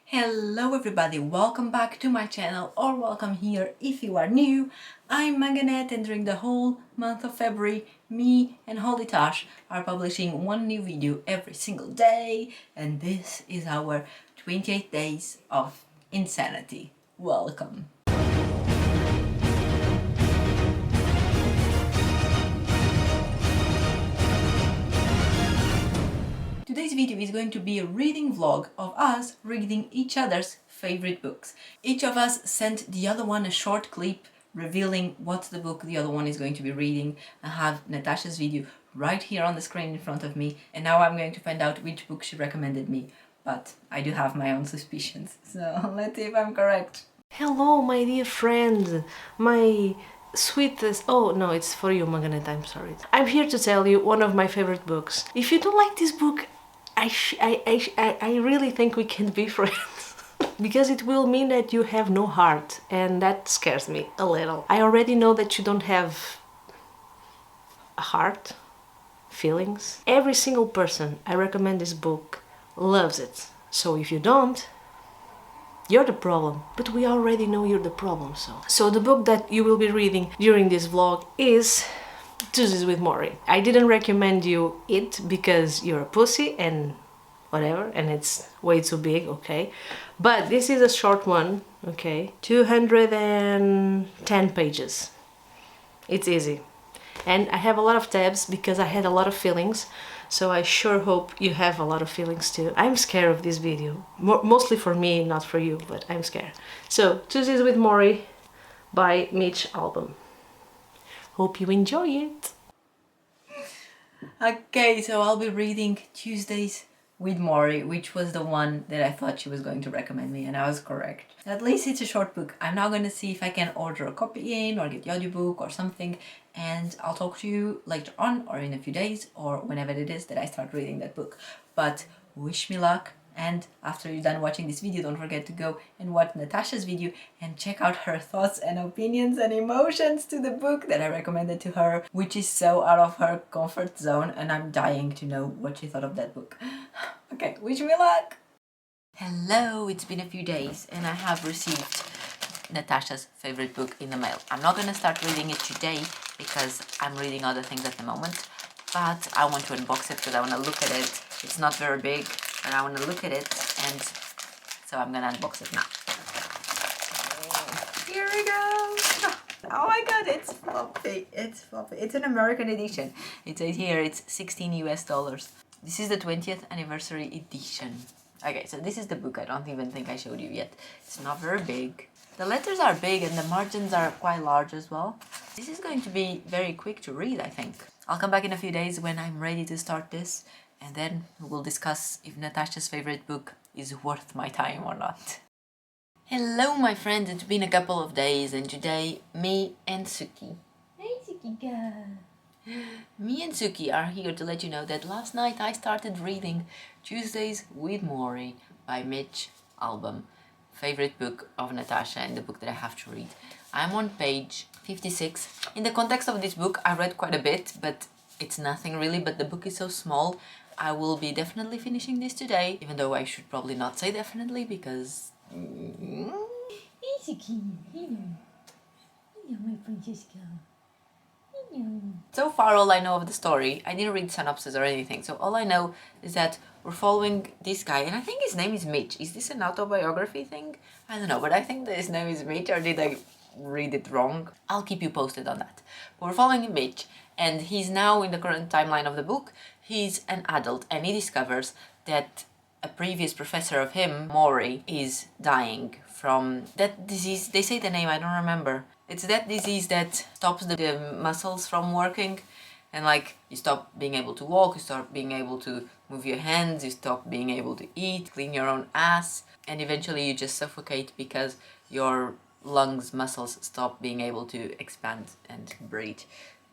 Hello everybody, welcome back to my channel or welcome here if you are new. I'm Manganet and during the whole month of February, me and Holy Tosh are publishing one new video every single day, and this is our 28 days of insanity. Welcome! Today's video is going to be a reading vlog of us reading each other's favorite books. Each of us sent the other one a short clip revealing what the book the other one is going to be reading. I have Natasha's video right here on the screen in front of me, and now I'm going to find out which book she recommended me. But I do have my own suspicions, so let's see if I'm correct. Hello, my dear friend, my sweetest... Oh, no, it's for you, Manganet, I'm sorry. I'm here to tell you one of my favorite books. If you don't like this book, I really think we can be friends. Because it will mean that you have no heart, and that scares me a little. I already know that you don't have a heart, feelings. Every single person I recommend this book loves it. So if you don't, you're the problem, but we already know you're the problem, so the book that you will be reading during this vlog is Tuesdays with Maury. I didn't recommend you it because you're a pussy and whatever, and it's way too big, okay? But this is a short one, okay? 210 pages. It's easy. And I have a lot of tabs because I had a lot of feelings, so I sure hope you have a lot of feelings too. I'm scared of this video, mostly for me, not for you, but I'm scared. So, Tuesdays with Maury by Mitch Albom. Hope you enjoy it. Okay, so I'll be reading Tuesdays with Maury, which was the one that I thought she was going to recommend me, and I was correct. At least it's a short book. I'm now going to see if I can order a copy in or get the audiobook or something, and I'll talk to you later on or in a few days or whenever it is that I start reading that book. But wish me luck, and after you're done watching this video, don't forget to go and watch Natasha's video and check out her thoughts and opinions and emotions to the book that I recommended to her, which is so out of her comfort zone, and I'm dying to know what she thought of that book. Okay, wish me luck! Hello, it's been a few days and I have received Natasha's favorite book in the mail. I'm not gonna start reading it today because I'm reading other things at the moment, but I want to unbox it because I want to look at it. It's not very big, and I want to look at it, and so I'm gonna unbox it now. Here we go! Oh my god, it's floppy. It's floppy. It's an American edition. It says here it's $16 US. This is the 20th anniversary edition. Okay, so this is the book. I don't even think I showed you yet. It's not very big. The letters are big and the margins are quite large as well. This is going to be very quick to read, I think. I'll come back in a few days when I'm ready to start this, and then we'll discuss if Natasha's favorite book is worth my time or not. Hello my friends, it's been a couple of days, and today me and Suki. Hey Suki girl. Me and Suki are here to let you know that last night I started reading Tuesdays with Maury by Mitch Albom. Favorite book of Natasha and the book that I have to read. I'm on page 56. In the context of this book, I read quite a bit, but it's nothing really, but the book is so small. I will be definitely finishing this today, even though I should probably not say definitely because... my princess girl. So far, all I know of the story, I didn't read synopsis or anything, so all I know is that we're following this guy, and I think his name is Mitch. Is this an autobiography thing? I don't know, but I think that his name is Mitch, or did I read it wrong? I'll keep you posted on that. But we're following Mitch, and he's now in the current timeline of the book. He's an adult, and he discovers that a previous professor of him, Maury, is dying from that disease. They say the name, I don't remember. It's that disease that stops the muscles from working, and like you stop being able to walk, you stop being able to move your hands, you stop being able to eat, clean your own ass, and eventually you just suffocate because your lungs muscles stop being able to expand and breathe.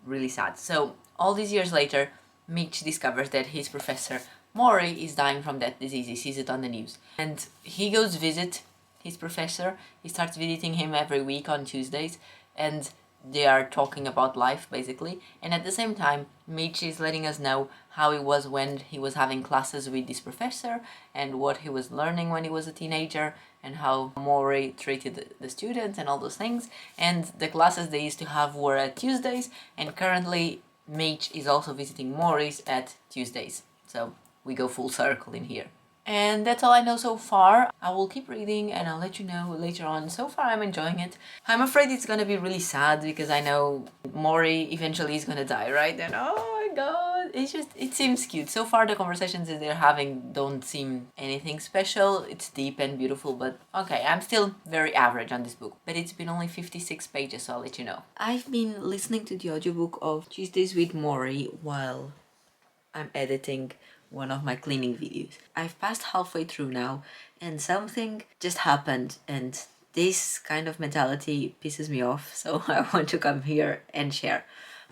Really sad. So all these years later, Mitch discovers that his professor Maury is dying from that disease. He sees it on the news, and he goes visit his professor. He starts visiting him every week on Tuesdays, and they are talking about life basically, and at the same time Mitch is letting us know how it was when he was having classes with this professor and what he was learning when he was a teenager and how Maury treated the students and all those things. And the classes they used to have were at Tuesdays, and currently Mitch is also visiting Maury's at Tuesdays. So we go full circle in here. And that's all I know so far. I will keep reading and I'll let you know later on. So far I'm enjoying it. I'm afraid it's gonna be really sad because I know Maury eventually is gonna die, right? And oh my god, it seems cute. So far the conversations that they're having don't seem anything special. It's deep and beautiful, but okay, I'm still very average on this book. But it's been only 56 pages, so I'll let you know. I've been listening to the audiobook of Tuesdays with Maury while I'm editing one of my cleaning videos. I've passed halfway through now and something just happened, and this kind of mentality pisses me off, so I want to come here and share.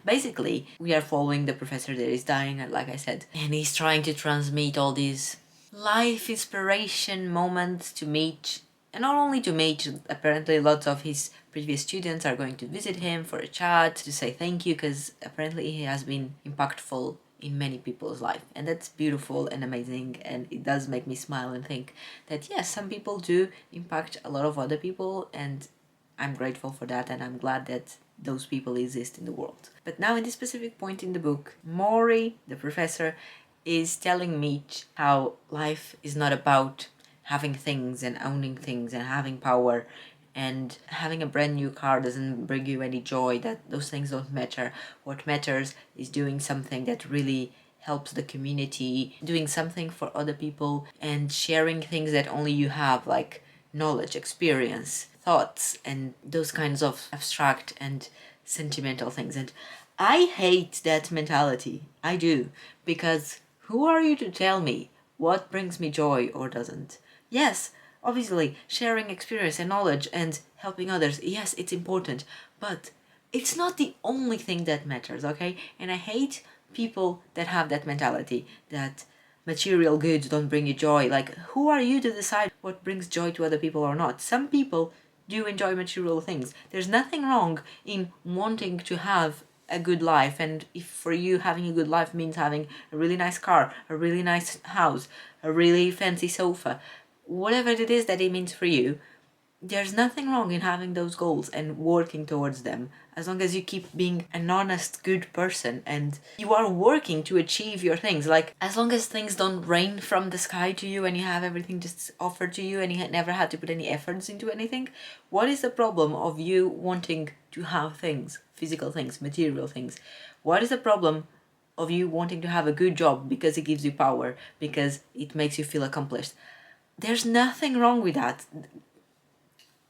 Basically, we are following the professor that is dying, like I said, and he's trying to transmit all these life inspiration moments to Mitch. And not only to Mitch, apparently lots of his previous students are going to visit him for a chat to say thank you, because apparently he has been impactful in many people's life, and that's beautiful and amazing, and it does make me smile and think that yes, some people do impact a lot of other people, and I'm grateful for that, and I'm glad that those people exist in the world. But now in this specific point in the book, Maury, the professor, is telling Mitch how life is not about having things and owning things and having power, and having a brand new car doesn't bring you any joy, that those things don't matter. What matters is doing something that really helps the community, doing something for other people, and sharing things that only you have, like knowledge, experience, thoughts, and those kinds of abstract and sentimental things. And I hate that mentality. I do. Because who are you to tell me what brings me joy or doesn't? Yes, obviously, sharing experience and knowledge and helping others, yes, it's important, but it's not the only thing that matters, okay? And I hate people that have that mentality, that material goods don't bring you joy. Like, who are you to decide what brings joy to other people or not? Some people do enjoy material things. There's nothing wrong in wanting to have a good life, and if for you having a good life means having a really nice car, a really nice house, a really fancy sofa, whatever it is that it means for you, there's nothing wrong in having those goals and working towards them, as long as you keep being an honest, good person and you are working to achieve your things. Like, as long as things don't rain from the sky to you and you have everything just offered to you and you never had to put any efforts into anything, what is the problem of you wanting to have things, physical things, material things? What is the problem of you wanting to have a good job because it gives you power, because it makes you feel accomplished? There's nothing wrong with that.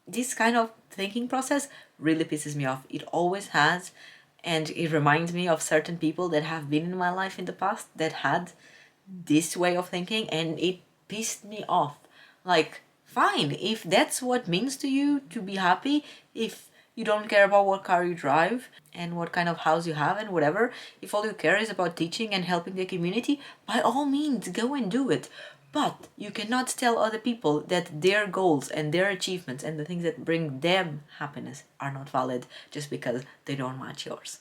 This kind of thinking process really pisses me off. It always has, and it reminds me of certain people that have been in my life in the past that had this way of thinking, and it pissed me off. Like, fine, if that's what means to you to be happy, if you don't care about what car you drive and what kind of house you have and whatever, if all you care is about teaching and helping the community, by all means go and do it. But you cannot tell other people that their goals and their achievements and the things that bring them happiness are not valid just because they don't match yours.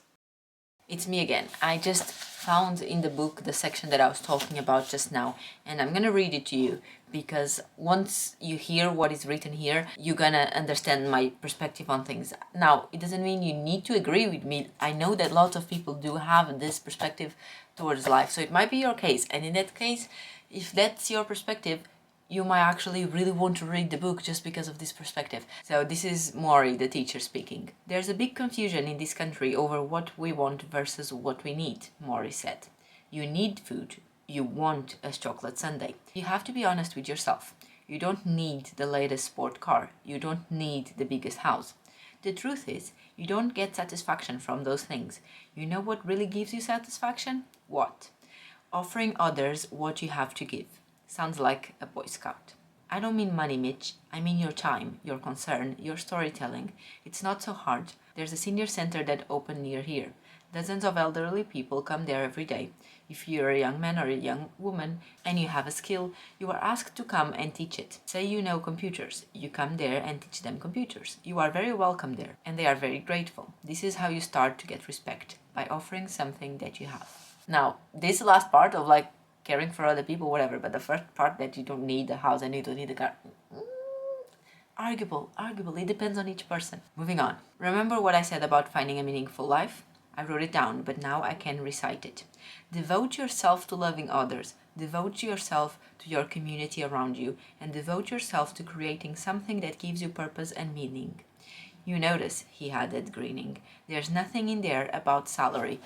It's me again. I just found in the book the section that I was talking about just now, and I'm gonna read it to you, because once you hear what is written here, you're gonna understand my perspective on things. Now, it doesn't mean you need to agree with me. I know that lots of people do have this perspective towards life, so it might be your case, and in that case, if that's your perspective, you might actually really want to read the book just because of this perspective. So this is Maury, the teacher, speaking. There's a big confusion in this country over what we want versus what we need, Maury said. You need food. You want a chocolate sundae. You have to be honest with yourself. You don't need the latest sport car. You don't need the biggest house. The truth is, you don't get satisfaction from those things. You know what really gives you satisfaction? What? Offering others what you have to give. Sounds like a Boy Scout. I don't mean money, Mitch. I mean your time, your concern, your storytelling. It's not so hard. There's a senior center that opened near here. Dozens of elderly people come there every day. If you're a young man or a young woman and you have a skill, you are asked to come and teach it. Say you know computers, you come there and teach them computers. You are very welcome there, and they are very grateful. This is how you start to get respect, by offering something that you have. Now, this last part of like caring for other people, whatever, but the first part that you don't need a house and you don't need a car, arguable. It depends on each person. Moving on. Remember what I said about finding a meaningful life? I wrote it down, but now I can recite it. Devote yourself to loving others. Devote yourself to your community around you, and devote yourself to creating something that gives you purpose and meaning. You notice, he added, grinning, there's nothing in there about salary.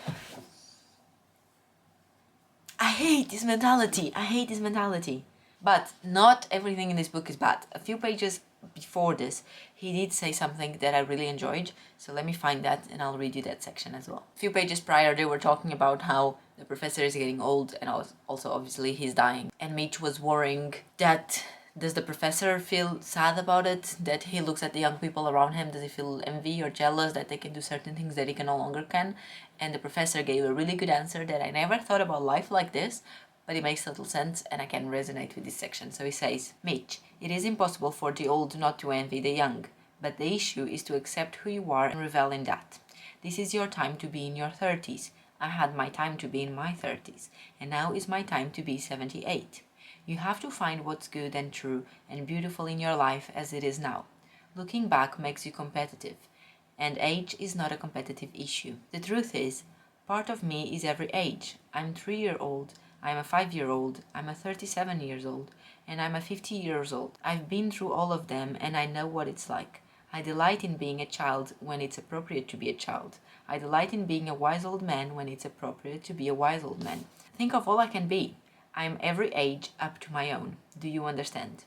I hate this mentality. But not everything in this book is bad. A few pages before this, he did say something that I really enjoyed. So let me find that and I'll read you that section as well. A few pages prior, they were talking about how the professor is getting old and also obviously he's dying. And Mitch was worrying that does the professor feel sad about it? That he looks at the young people around him? Does he feel envy or jealous that they can do certain things that he can no longer can? And the professor gave a really good answer that I never thought about life like this, but it makes total sense and I can resonate with this section. So he says, Mitch, it is impossible for the old not to envy the young, but the issue is to accept who you are and revel in that. This is your time to be in your 30s. I had my time to be in my 30s, and now is my time to be 78. You have to find what's good and true and beautiful in your life as it is now. Looking back makes you competitive, and age is not a competitive issue. The truth is, part of me is every age. I'm 3-year-old, I'm a 5-year-old, I'm a 37 years old, and I'm a 50 years old. I've been through all of them and I know what it's like. I delight in being a child when it's appropriate to be a child. I delight in being a wise old man when it's appropriate to be a wise old man. Think of all I can be. I am every age up to my own. Do you understand?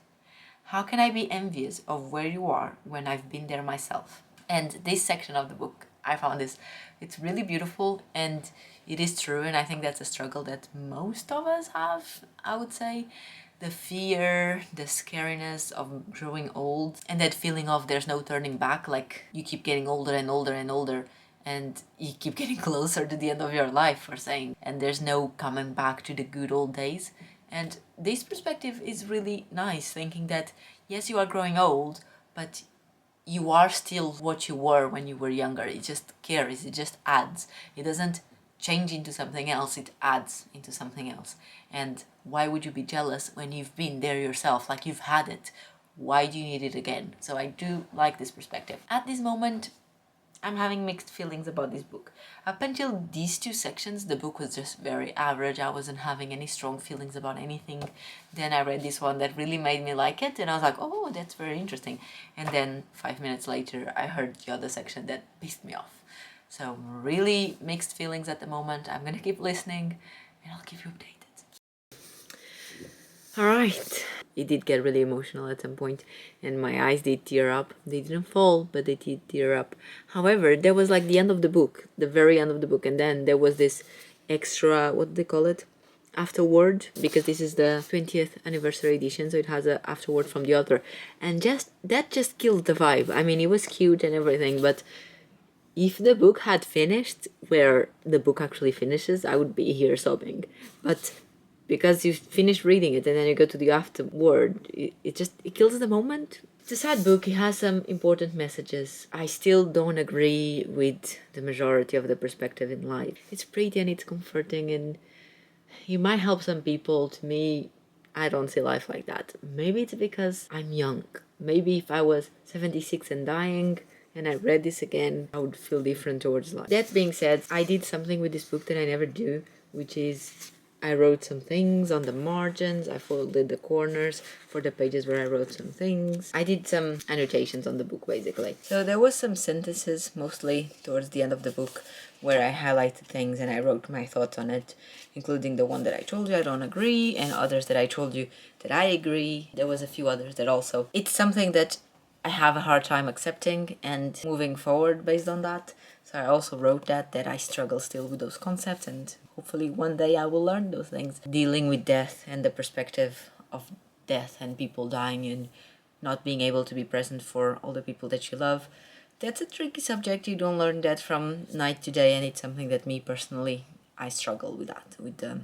How can I be envious of where you are when I've been there myself? And this section of the book, I found this, it's really beautiful and it is true. And I think that's a struggle that most of us have, I would say. The fear, the scariness of growing old, and that feeling of there's no turning back, like you keep getting older and older and older, and you keep getting closer to the end of your life, for saying, and there's no coming back to the good old days. And this perspective is really nice, thinking that yes, you are growing old, but you are still what you were when you were younger. It just carries, it just adds. It doesn't change into something else, it adds into something else. And why would you be jealous when you've been there yourself, like you've had it? Why do you need it again? So I do like this perspective. At this moment, I'm having mixed feelings about this book. Up until these two sections, the book was just very average. I wasn't having any strong feelings about anything. Then I read this one that really made me like it, and I was like, oh, that's very interesting. And then 5 minutes later, I heard the other section that pissed me off. So really mixed feelings at the moment. I'm gonna keep listening, and I'll keep you updated. All right. It did get really emotional at some point, and my eyes did tear up. They didn't fall, but they did tear up. However, there was like the end of the book, the very end of the book, and then there was this extra, what do they call it? Afterward, because this is the 20th anniversary edition, so it has a afterword from the author, and that just killed the vibe. I mean, it was cute and everything, but if the book had finished where the book actually finishes, I would be here sobbing. But because you finish reading it and then you go to the afterword, it kills the moment. It's a sad book. It has some important messages. I still don't agree with the majority of the perspective in life. It's pretty and it's comforting and it might help some people. To me, I don't see life like that. Maybe it's because I'm young. Maybe if I was 76 and dying and I read this again, I would feel different towards life. That being said, I did something with this book that I never do, which is I wrote some things on the margins. I folded the corners for the pages where I wrote some things. I did some annotations on the book, basically. So there was some sentences, mostly towards the end of the book, where I highlighted things and I wrote my thoughts on it, including the one that I told you I don't agree, and others that I told you that I agree. There was a few others that also... It's something that I have a hard time accepting and moving forward based on that. So I also wrote that I struggle still with those concepts, and hopefully one day I will learn those things. Dealing with death and the perspective of death and people dying and not being able to be present for all the people that you love. That's a tricky subject. You don't learn that from night to day, and it's something that me personally, I struggle with that, with the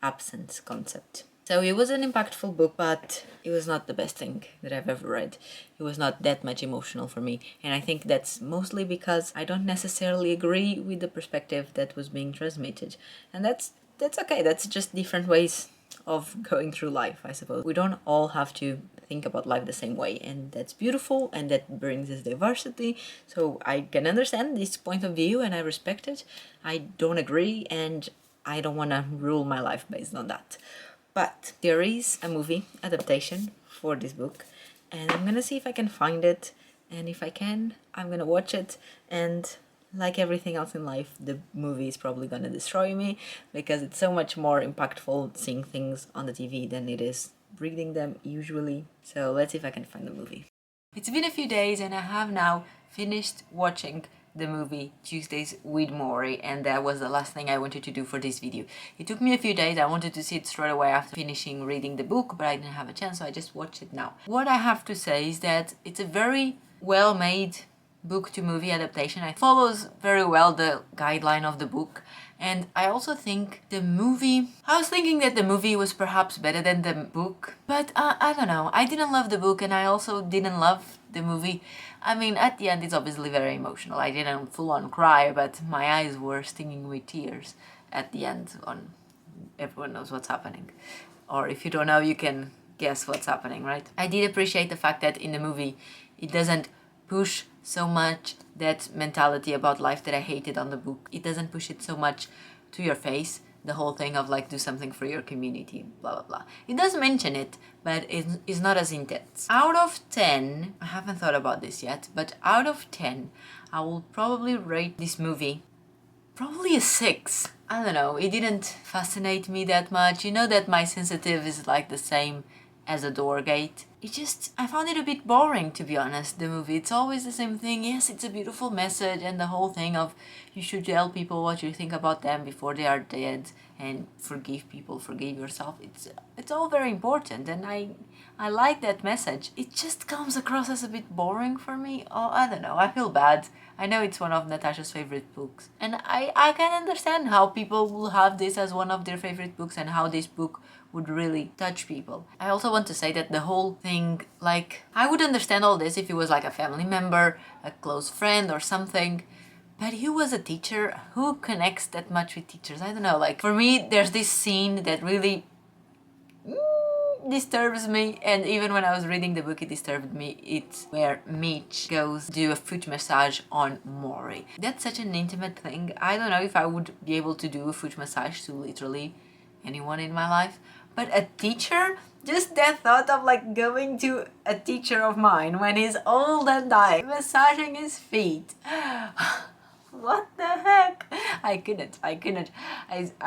absence concept. So it was an impactful book, but it was not the best thing that I've ever read. It was not that much emotional for me, and I think that's mostly because I don't necessarily agree with the perspective that was being transmitted. And that's okay. That's just different ways of going through life, I suppose. We don't all have to think about life the same way, and that's beautiful, and that brings us diversity. So I can understand this point of view and I respect it. I don't agree, and I don't want to rule my life based on that. But there is a movie adaptation for this book, and I'm gonna see if I can find it, and if I can, I'm gonna watch it. And like everything else in life, the movie is probably gonna destroy me, because it's so much more impactful seeing things on the TV than it is reading them usually. So let's see if I can find the movie. It's been a few days and I have now finished watching the movie Tuesdays with Maury, and that was the last thing I wanted to do for this video. It took me a few days. I wanted to see it straight away after finishing reading the book, but I didn't have a chance, so I just watched it now. What I have to say is that it's a very well made book to movie adaptation. It follows very well the guideline of the book, and I also think the movie, I was thinking that the movie was perhaps better than the book, but I don't know. I didn't love the book and I also didn't love the movie. I mean, at the end it's obviously very emotional. I didn't full on cry, but my eyes were stinging with tears at the end. On everyone knows what's happening, or if you don't know, you can guess what's happening, right? I did appreciate the fact that in the movie it doesn't push so much that mentality about life that I hated on the book. It doesn't push it so much to your face, the whole thing of like do something for your community, blah blah blah. It does mention it, but it's not as intense. Out of 10, I haven't thought about this yet, but out of 10, I will probably rate this movie probably a 6. I don't know, it didn't fascinate me that much. You know that my sensitive is like the same as a door gate. I found it a bit boring, to be honest, the movie. It's always the same thing. Yes, it's a beautiful message, and the whole thing of you should tell people what you think about them before they are dead, and forgive people, forgive yourself. It's all very important, and I like that message. It just comes across as a bit boring for me. Oh, I don't know, I feel bad. I know it's one of Natasha's favorite books, and I can understand how people will have this as one of their favorite books and how this book would really touch people. I also want to say that the whole thing, like, I would understand all this if it was like a family member, a close friend or something, but he was a teacher. Who connects that much with teachers? I don't know, like, for me, there's this scene that really disturbs me, and even when I was reading the book it disturbed me. It's where Mitch goes do a foot massage on Maury. That's such an intimate thing. I don't know if I would be able to do a foot massage to literally anyone in my life, but a teacher, just that thought of like going to a teacher of mine when he's old and dying, massaging his feet. What the heck? I couldn't. I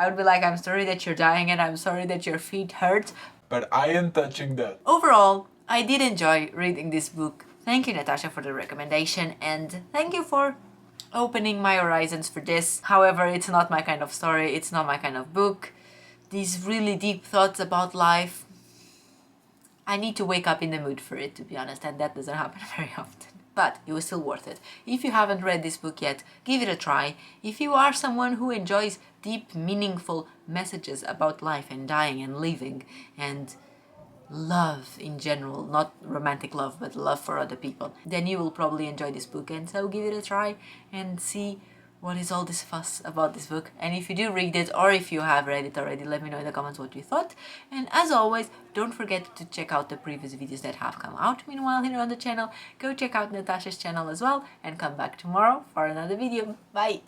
would be like, I'm sorry that you're dying and I'm sorry that your feet hurt, but I ain't touching that. Overall, I did enjoy reading this book. Thank you, Natasha, for the recommendation, and thank you for opening my horizons for this. However, it's not my kind of story, it's not my kind of book. These really deep thoughts about life, I need to wake up in the mood for it, to be honest, and that doesn't happen very often. But it was still worth it. If you haven't read this book yet, give it a try. If you are someone who enjoys deep, meaningful messages about life and dying and living and love in general, not romantic love, but love for other people, then you will probably enjoy this book. And so give it a try and see what is all this fuss about this book. And if you do read it, or if you have read it already, let me know in the comments what you thought. And as always, don't forget to check out the previous videos that have come out meanwhile here on the channel. Go check out Natasha's channel as well, and come back tomorrow for another video. Bye!